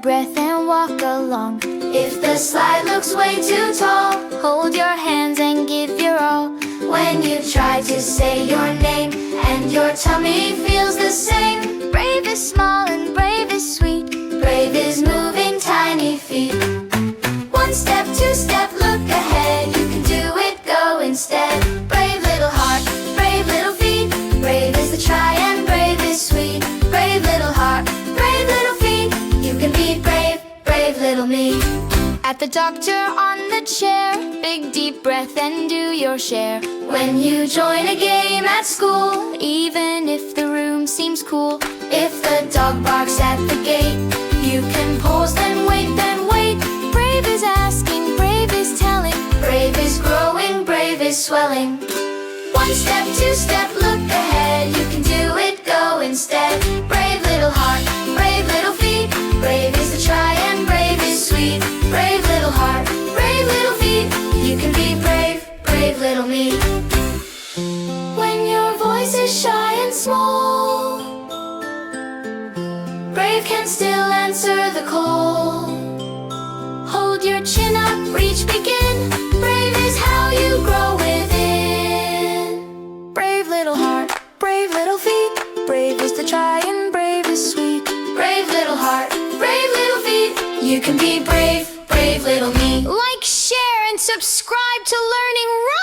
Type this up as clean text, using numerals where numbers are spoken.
breath and walk along. If the slide looks way too tall, Hold your hands and give your all. when you try to say your name and your tummy feels the same. Brave is small and brave is sweet. Brave is moving tiny feet. One step, two step, look ahead. You can do it, go instead. Brave little heart, brave little feet. Brave is the try and brave is sweet. Brave little heart, brave little feet. You can be brave, brave little me. At the doctor on the chair, big deep breath and do your share. When you join a game at school, Even if the room seems cool, if the dog barks at the gate, you can pause, then wait, then wait. brave is asking, brave is telling. Brave is growing, brave is swelling. One step, two step, look ahead. You can do it, go instead. Brave little heart, brave little feet. Brave is the try and brave is sweet. Brave little heart, brave little feet. You can be brave, brave little me. When your voice is shy and small, brave can still answer the call. Hold your chin up, reach, begin. Brave is how you grow within. Brave little heart, brave little feet. Brave is to try and brave is sweet. Brave little heart, brave little feet. You can be brave, brave little me. Like, share, and subscribe to Learning Rockstars.